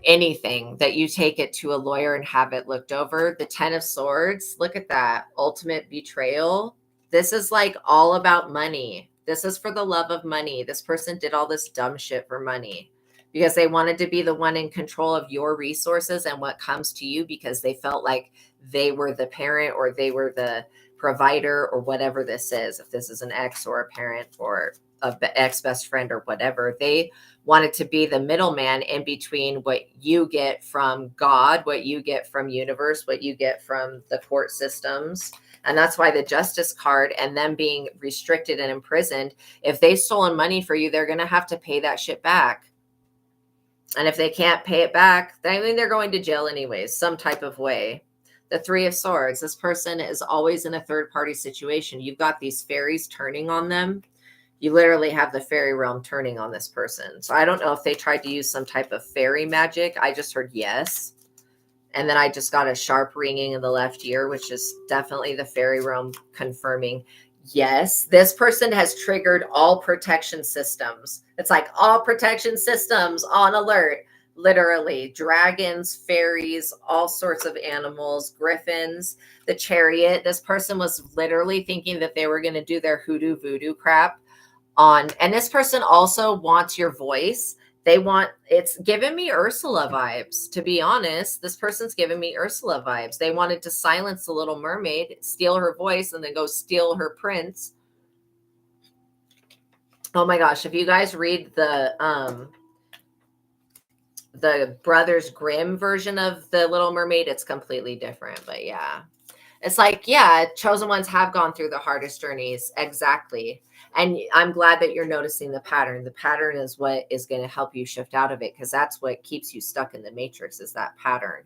anything, that you take it to a lawyer and have it looked over. The 10 of Swords, look at that. Ultimate betrayal. This is like all about money. This is for the love of money. This person did all this dumb shit for money, because they wanted to be the one in control of your resources and what comes to you, because they felt like they were the parent or they were the provider or whatever this is. If this is an ex or a parent or a ex-best friend or whatever, they wanted to be the middleman in between what you get from God, what you get from universe, what you get from the court systems. And that's why the Justice card and them being restricted and imprisoned, if they stolen money for you, they're going to have to pay that shit back. And if they can't pay it back, I mean, they're going to jail anyways, some type of way. The 3 of Swords, this person is always in a third party situation. You've got these fairies turning on them. You literally have the fairy realm turning on this person. So I don't know if they tried to use some type of fairy magic. I just heard yes. And then I just got a sharp ringing in the left ear, which is definitely the fairy realm confirming yes. This person has triggered all protection systems. It's like all protection systems on alert. Literally, dragons, fairies, all sorts of animals, griffins, the Chariot. This person was literally thinking that they were going to do their hoodoo voodoo crap on. And this person also wants your voice. It's giving me Ursula vibes, to be honest. This person's giving me Ursula vibes. They wanted to silence the Little Mermaid, steal her voice, and then go steal her prince. Oh my gosh, if you guys read the Brothers Grimm version of the Little Mermaid, it's completely different. But yeah, it's like, yeah, chosen ones have gone through the hardest journeys. Exactly. And I'm glad that you're noticing the pattern. The pattern is what is going to help you shift out of it, because that's what keeps you stuck in the matrix, is that pattern.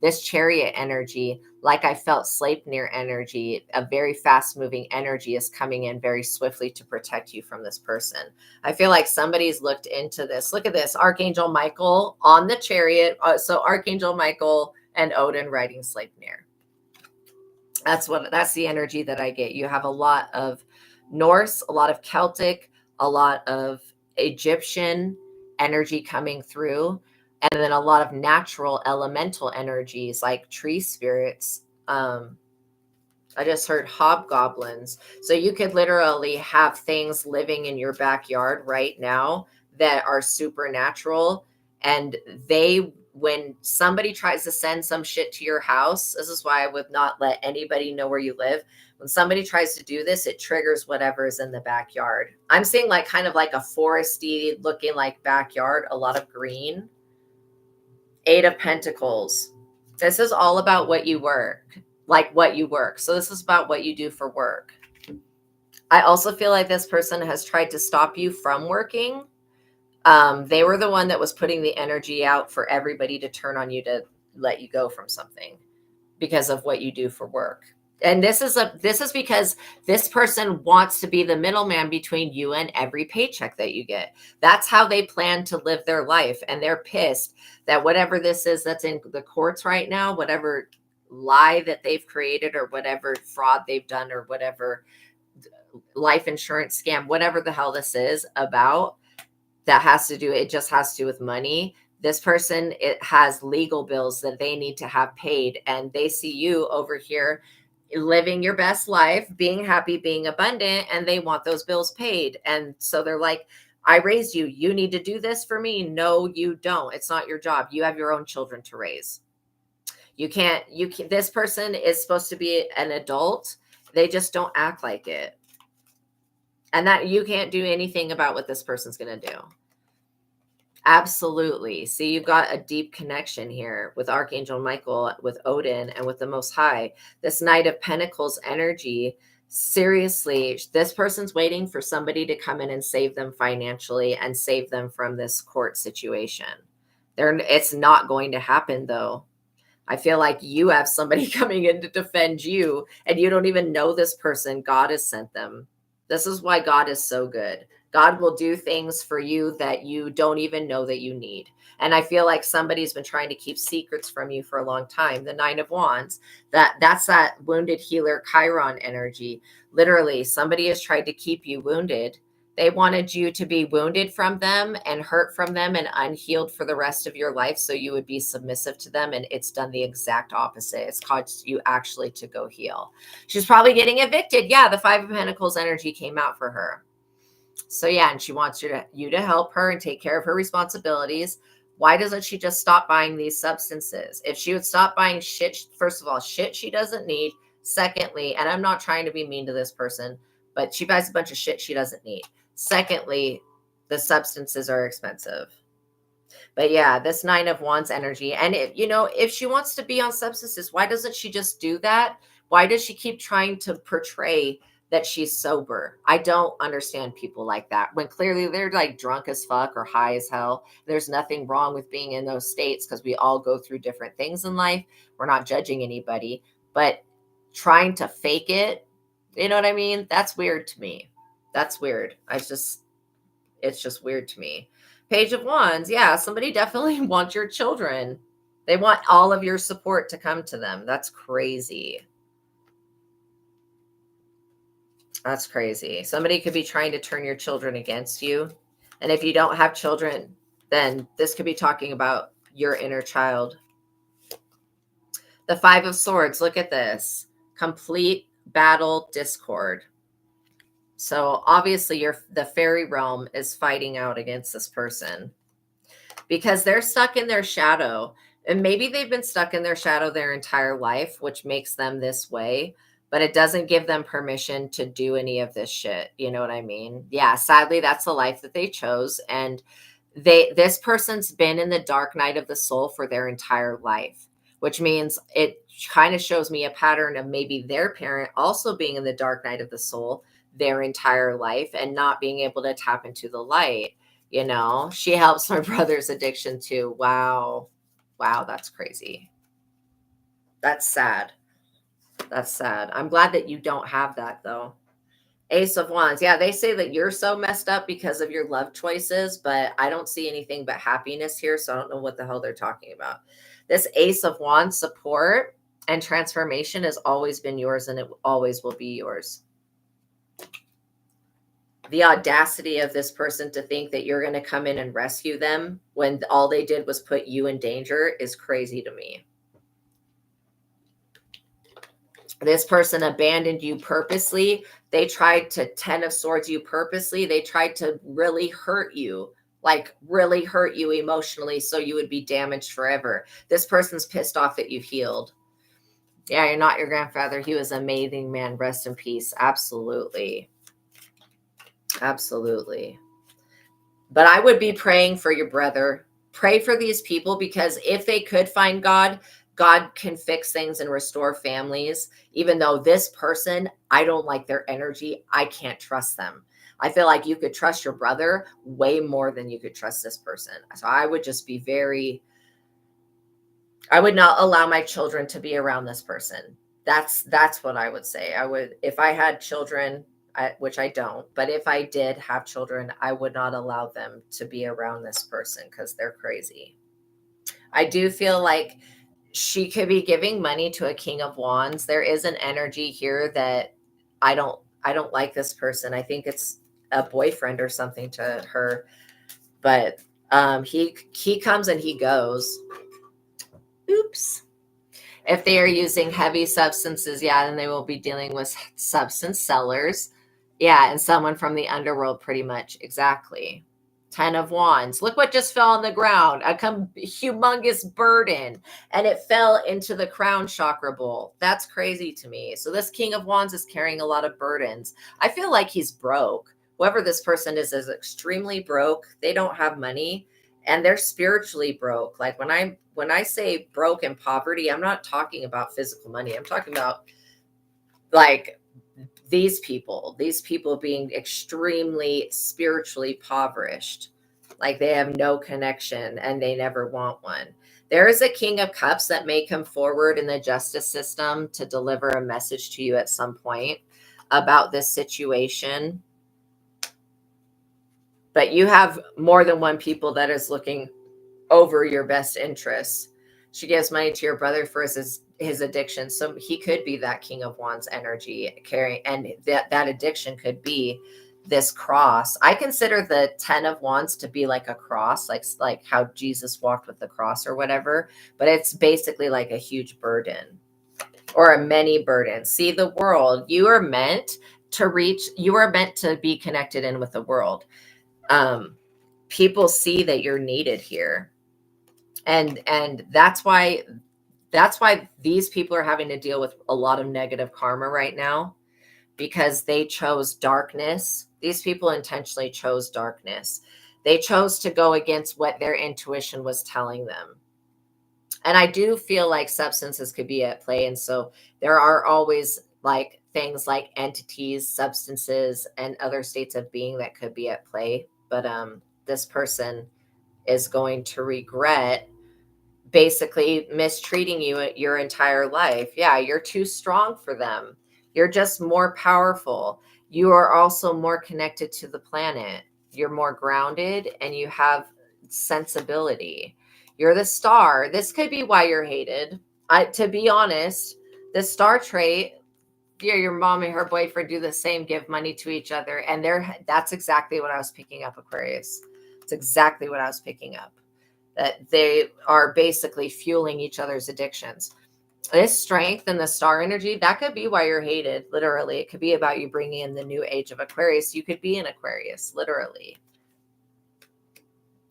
This Chariot energy, like I felt Sleipnir energy, a very fast moving energy is coming in very swiftly to protect you from this person. I feel like somebody's looked into this. Look at this, Archangel Michael on the Chariot. So Archangel Michael and Odin riding Sleipnir. That's the energy that I get. You have a lot of Norse, a lot of Celtic, a lot of Egyptian energy coming through, and then a lot of natural elemental energies like tree spirits. I just heard hobgoblins. So you could literally have things living in your backyard right now that are supernatural, and when somebody tries to send some shit to your house, this is why I would not let anybody know where you live. When somebody tries to do this, it triggers whatever is in the backyard. I'm seeing like kind of like a foresty looking like backyard, a lot of green. 8 of Pentacles. This is all about what you were. like what you work. So this is about what you do for work. I also feel like this person has tried to stop you from working. They were the one that was putting the energy out for everybody to turn on you to let you go from something because of what you do for work. And this is because this person wants to be the middleman between you and every paycheck that you get. That's how they plan to live their life. And they're pissed that whatever this is that's in the courts right now, whatever lie that they've created or whatever fraud they've done or whatever life insurance scam, whatever the hell this is about, that has to do, it just has to do with money. This person, it has legal bills that they need to have paid, and they see you over here living your best life, being happy, being abundant, and they want those bills paid. And so they're like, I raised you, you need to do this for me. No, you don't. It's not your job. You have your own children to raise. You can't, this person is supposed to be an adult. They just don't act like it. And that you can't do anything about what this person's going to do. Absolutely. See, you've got a deep connection here with Archangel Michael, with Odin, and with the Most High. This Knight of Pentacles energy, seriously, this person's waiting for somebody to come in and save them financially and save them from this court situation. It's not going to happen, though. I feel like you have somebody coming in to defend you, and you don't even know this person. God has sent them. This is why God is so good. God will do things for you that you don't even know that you need. And I feel like somebody's been trying to keep secrets from you for a long time. The Nine of Wands, that's that wounded healer Chiron energy. Literally, somebody has tried to keep you wounded. They wanted you to be wounded from them and hurt from them and unhealed for the rest of your life so you would be submissive to them. And it's done the exact opposite. It's caused you actually to go heal. She's probably getting evicted. Yeah, the Five of Pentacles energy came out for her. So yeah, and she wants you to help her and take care of her responsibilities. Why doesn't she just stop buying these substances? If she would stop buying shit, first of all, shit she doesn't need. Secondly, and I'm not trying to be mean to this person, but she buys a bunch of shit she doesn't need. Secondly, the substances are expensive. But yeah, this Nine of Wands energy. And if she wants to be on substances, why doesn't she just do that? Why does she keep trying to portray that she's sober? I don't understand people like that when clearly they're like drunk as fuck or high as hell. There's nothing wrong with being in those states because we all go through different things in life. We're not judging anybody, but trying to fake it, you know what I mean? That's weird to me. That's weird. It's just weird to me. Page of Wands. Yeah, somebody definitely wants your children. They want all of your support to come to them. That's crazy. That's crazy. Somebody could be trying to turn your children against you. And if you don't have children, then this could be talking about your inner child. The Five of Swords. Look at this. Complete battle discord. So obviously the fairy realm is fighting out against this person because they're stuck in their shadow. And maybe they've been stuck in their shadow their entire life, which makes them this way, but it doesn't give them permission to do any of this shit. You know what I mean? Yeah, sadly, that's the life that they chose. And this person's been in the dark night of the soul for their entire life, which means it kind of shows me a pattern of maybe their parent also being in the dark night of the soul their entire life and not being able to tap into the light. She helps my brother's addiction too. Wow, that's crazy. That's sad. I'm glad that you don't have that though. Ace of Wands. Yeah, they say that you're so messed up because of your love choices, but I don't see anything but happiness here, so I don't know what the hell they're talking about. This Ace of Wands, support and transformation has always been yours, and it always will be yours. The audacity of this person to think that you're going to come in and rescue them when all they did was put you in danger is crazy to me. This person abandoned you purposely. They tried to 10 of Swords you purposely. They tried to really hurt you, like really hurt you emotionally so you would be damaged forever. This person's pissed off that you healed. Yeah, you're not your grandfather. He was an amazing man. Rest in peace. Absolutely. Absolutely. But I would be praying for your brother. Pray for these people, because if they could find God, God can fix things and restore families, even though this person, I don't like their energy. I can't trust them. I feel like you could trust your brother way more than you could trust this person. So I would just be I would not allow my children to be around this person. That's what I would say. I would, if I had children, which I don't, but if I did have children, I would not allow them to be around this person because they're crazy. I do feel like she could be giving money to a king of wands. There is an energy here that I don't like this person. I think it's a boyfriend or something to her, but he comes and he goes. Oops. If they are using heavy substances, yeah, then they will be dealing with substance sellers. Yeah, and someone from the underworld, pretty much. Exactly. 10 of Wands. Look what just fell on the ground. A humongous burden. And it fell into the crown chakra bowl. That's crazy to me. So this King of Wands is carrying a lot of burdens. I feel like he's broke. Whoever this person is extremely broke. They don't have money and they're spiritually broke. Like when I say broke and poverty, I'm not talking about physical money. I'm talking about like these people being extremely spiritually impoverished. Like they have no connection and they never want one. There is a King of Cups that may come forward in the justice system to deliver a message to you at some point about this situation. But you have more than one people that is looking over your best interests. She gives money to your brother for his addiction. So he could be that King of Wands energy carrying, and that addiction could be this cross. I consider the 10 of Wands to be like a cross, like how Jesus walked with the cross or whatever, but it's basically like a huge burden or a many burdens. See, the world, you are meant to be connected in with the world. People see that you're needed here. And that's why these people are having to deal with a lot of negative karma right now, because they chose darkness. These people intentionally chose darkness. They chose to go against what their intuition was telling them. And I do feel like substances could be at play. And so there are always like things like entities, substances, and other states of being that could be at play. But this person is going to regret basically mistreating you your entire life. Yeah, you're too strong for them. You're just more powerful. You are also more connected to the planet. You're more grounded and you have sensibility. You're the star. This could be why you're hated. To be honest, the star trait, your mom and her boyfriend do the same, give money to each other. And that's exactly what I was picking up, Aquarius. It's exactly what I was picking up. That they are basically fueling each other's addictions. This strength and the star energy, that could be why you're hated. Literally, it could be about you bringing in the new age of Aquarius. You could be an Aquarius, literally.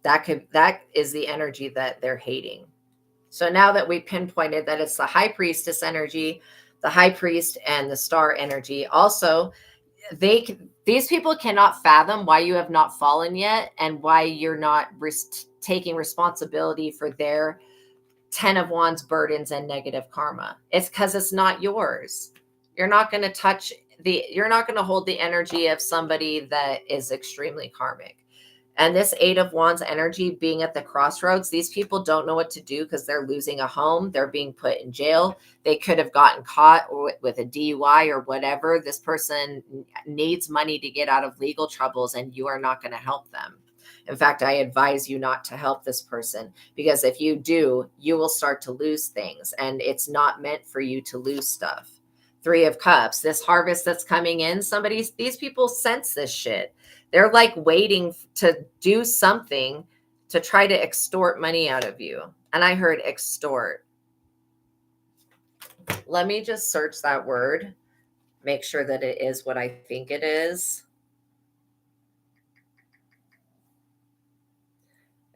That is the energy that they're hating. So now that we pinpointed that it's the high priestess energy, the high priest and the star energy, also these people cannot fathom why you have not fallen yet and why you're not taking responsibility for their 10 of Wands burdens and negative karma. It's because it's not yours. You're not going to you're not going to hold the energy of somebody that is extremely karmic. And this 8 of Wands energy being at the crossroads, these people don't know what to do because they're losing a home. They're being put in jail. They could have gotten caught with a DUI or whatever. This person needs money to get out of legal troubles, and you are not going to help them. In fact, I advise you not to help this person, because if you do, you will start to lose things, and it's not meant for you to lose stuff. 3 of Cups, this harvest that's coming in, these people sense this shit. They're like waiting to do something to try to extort money out of you. And I heard extort. Let me just search that word, make sure that it is what I think it is.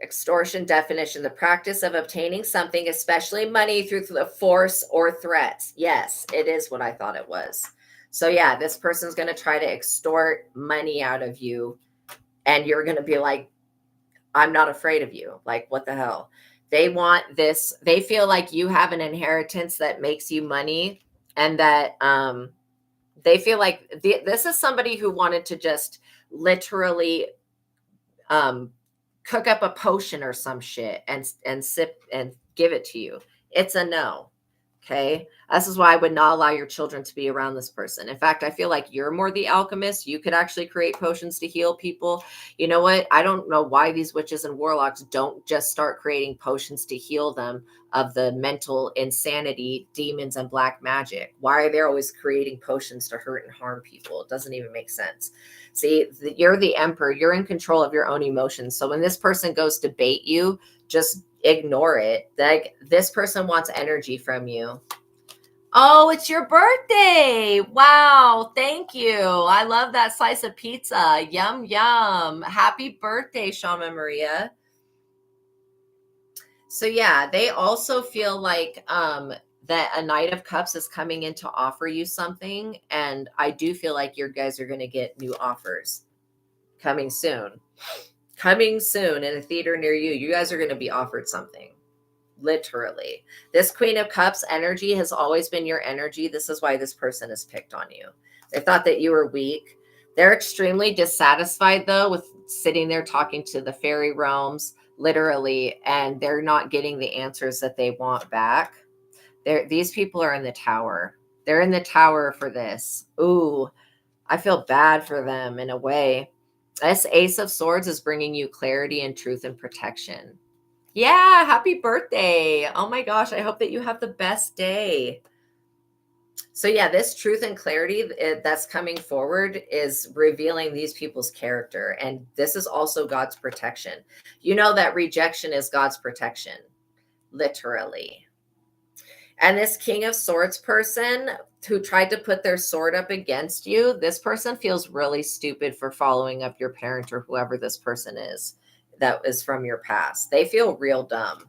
Extortion definition: the practice of obtaining something, especially money, through the force or threats. Yes, it is what I thought it was. So yeah, this person's going to try to extort money out of you, and you're going to be like, I'm not afraid of you. Like, what the hell? They want this. They feel like you have an inheritance that makes you money, and that they feel like this is somebody who wanted to just literally um, cook up a potion or some shit and sip and give it to you. It's a no. Okay. This is why I would not allow your children to be around this person. In fact, I feel like you're more the alchemist. You could actually create potions to heal people. You know what? I don't know why these witches and warlocks don't just start creating potions to heal them of the mental insanity, demons, and black magic. Why are they always creating potions to hurt and harm people? It doesn't even make sense. See, you're the emperor. You're in control of your own emotions. So when this person goes to bait you, just ignore it. Like, this person wants energy from you. Oh, it's your birthday. Wow. Thank you. I love that slice of pizza. Yum, yum. Happy birthday, Shama Maria. So yeah, they also feel like that a Knight of Cups is coming in to offer you something. And I do feel like your guys are going to get new offers coming soon. Coming soon in a theater near you. You guys are going to be offered something. Literally. This Queen of Cups energy has always been your energy. This is why this person has picked on you. They thought that you were weak. They're extremely dissatisfied, though, with sitting there talking to the fairy realms, literally, and they're not getting the answers that they want back. These people are in the tower. They're in the tower for this. Ooh, I feel bad for them in a way. This Ace of Swords is bringing you clarity and truth and protection. Yeah, happy birthday. Oh my gosh, I hope that you have the best day. So yeah, this truth and clarity that's coming forward is revealing these people's character. And this is also God's protection. You know that rejection is God's protection, literally. And this King of Swords person who tried to put their sword up against you, this person feels really stupid for following up your parent or whoever this person is that is from your past. They feel real dumb.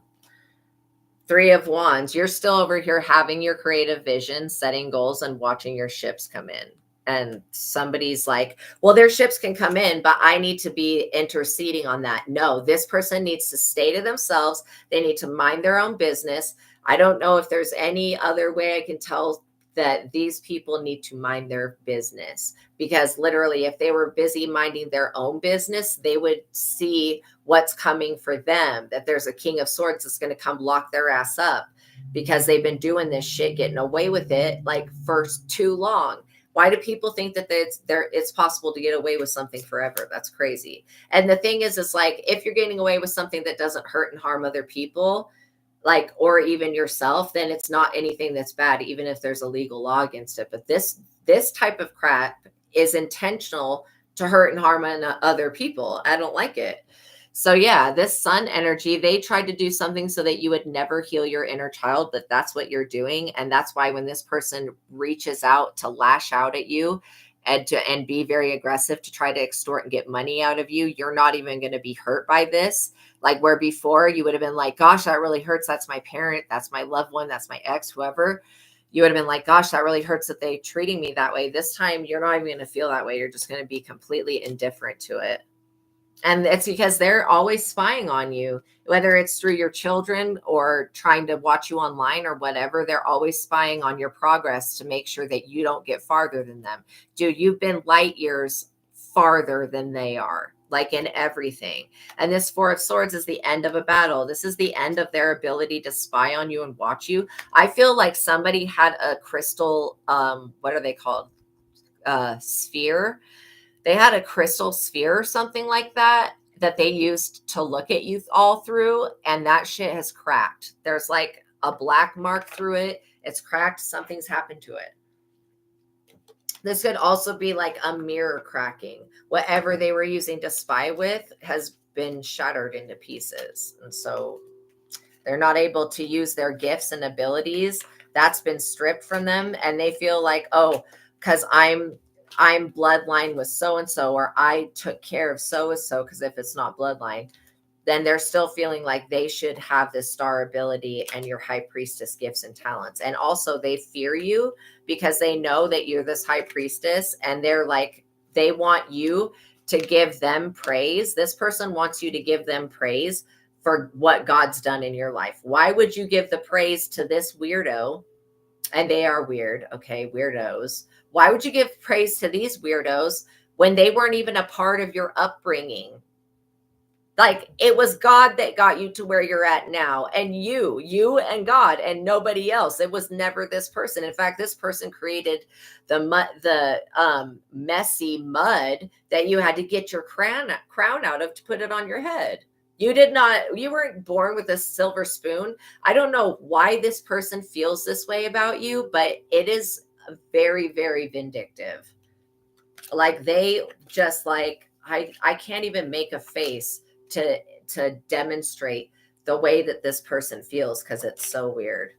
Three of Wands, you're still over here having your creative vision, setting goals, and watching your ships come in. And somebody's like, well, their ships can come in, but I need to be interceding on that. No, this person needs to stay to themselves. They need to mind their own business. I don't know if there's any other way I can tell that these people need to mind their business, because literally if they were busy minding their own business, they would see what's coming for them, that there's a King of Swords that's going to come lock their ass up because they've been doing this shit, getting away with it like for too long. Why do people think that it's possible to get away with something forever? That's crazy. And the thing is, it's like, if you're getting away with something that doesn't hurt and harm other people, like, or even yourself, then it's not anything that's bad, even if there's a legal law against it. But this type of crap is intentional to hurt and harm other people. I don't like it. So yeah, this Sun energy, they tried to do something so that you would never heal your inner child, but that's what you're doing. And that's why when this person reaches out to lash out at you and be very aggressive to try to extort and get money out of you, you're not even going to be hurt by this. Like, where before you would have been like, gosh, that really hurts. That's my parent. That's my loved one. That's my ex, whoever. You would have been like, gosh, that really hurts that they treating me that way. This time, you're not even going to feel that way. You're just going to be completely indifferent to it. And it's because they're always spying on you, whether it's through your children or trying to watch you online or whatever. They're always spying on your progress to make sure that you don't get farther than them. Dude, you've been light years farther than they are, like in everything. And this Four of Swords is the end of a battle. This is the end of their ability to spy on you and watch you. I feel like somebody had a crystal, what are they called? Sphere. They had a crystal sphere or something like that they used to look at you all through, and that shit has cracked. There's like a black mark through it. It's cracked. Something's happened to it. This could also be like a mirror cracking. Whatever they were using to spy with has been shattered into pieces. And so they're not able to use their gifts and abilities. That's been stripped from them. And they feel like, oh, because I'm bloodline with so-and-so, or I took care of so-and-so, because if it's not bloodline, then they're still feeling like they should have this star ability and your high priestess gifts and talents. And also they fear you because they know that you're this high priestess, and they're like, they want you to give them praise. This person wants you to give them praise for what God's done in your life. Why would you give the praise to this weirdo? And they are weird, okay, weirdos. Why would you give praise to these weirdos when they weren't even a part of your upbringing? Like, it was God that got you to where you're at now, and you and God and nobody else. It was never this person. In fact, this person created the messy mud that you had to get your crown out of to put it on your head. You weren't born with a silver spoon. I don't know why this person feels this way about you, but it is very, very vindictive. Like, they just like, I can't even make a face to demonstrate the way that this person feels, because it's so weird.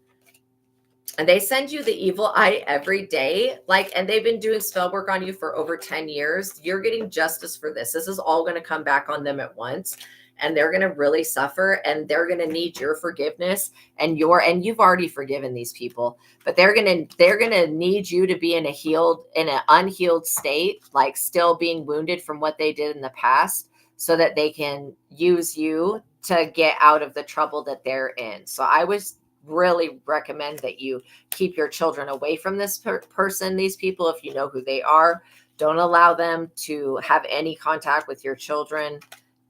And they send you the evil eye every day, like, and they've been doing spell work on you for over 10 years. You're getting justice for this. This is all going to come back on them at once, and they're going to really suffer, and they're going to need your forgiveness and you've already forgiven these people, but they're going to need you to be in an unhealed state, like still being wounded from what they did in the past, so that they can use you to get out of the trouble that they're in. So I was really recommend that you keep your children away from this person, these people, if you know who they are. Don't allow them to have any contact with your children.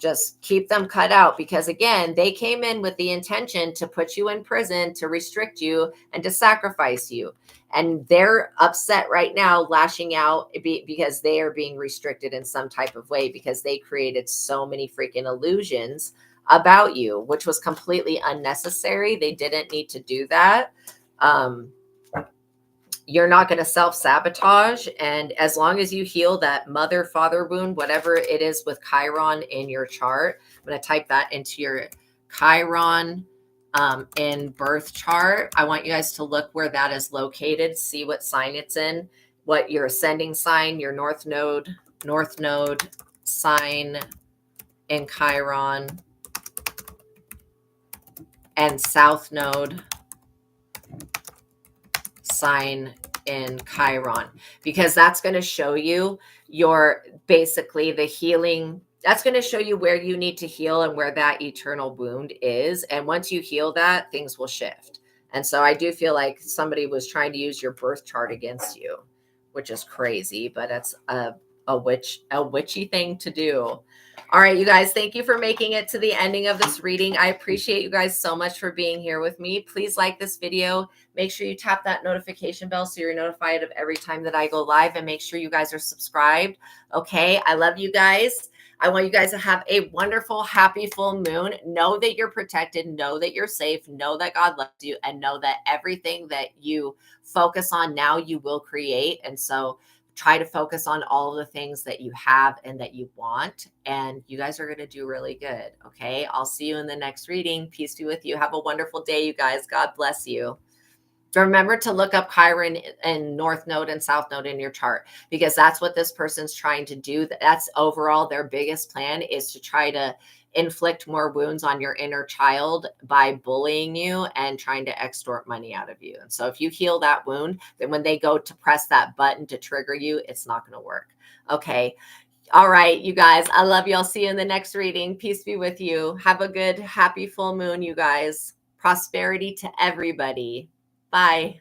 Just keep them cut out, because again, they came in with the intention to put you in prison, to restrict you, and to sacrifice you. And they're upset right now, lashing out because they are being restricted in some type of way, because they created so many freaking illusions about you, which was completely unnecessary. They didn't need to do that. You're not going to self-sabotage. And as long as you heal that mother-father wound, whatever it is with Chiron in your chart, I'm going to type that into your Chiron in birth chart. I want you guys to look where that is located, see what sign it's in, what your ascending sign, your north node sign in Chiron, and south node sign in Chiron, because that's going to show you basically the healing. That's going to show you where you need to heal and where that eternal wound is. And once you heal that, things will shift. And so I do feel like somebody was trying to use your birth chart against you, which is crazy, but it's a witchy thing to do. All right, you guys, thank you for making it to the ending of this reading. I appreciate you guys so much for being here with me. Please like this video. Make sure you tap that notification bell so you're notified of every time that I go live, and make sure you guys are subscribed. Okay, I love you guys. I want you guys to have a wonderful, happy full moon. Know that you're protected. Know that you're safe. Know that God loves you, and know that everything that you focus on now, you will create. And so try to focus on all of the things that you have and that you want, and you guys are going to do really good. Okay, I'll see you in the next reading. Peace be with you. Have a wonderful day, you guys. God bless you. Remember to look up Chiron and North Node and South Node in your chart, because that's what this person's trying to do. That's overall their biggest plan, is to try to inflict more wounds on your inner child by bullying you and trying to extort money out of you. And so if you heal that wound, then when they go to press that button to trigger you, it's not going to work. Okay. All right, you guys, I love you. I'll see you in the next reading. Peace be with you. Have a good, happy full moon, you guys. Prosperity to everybody. Bye.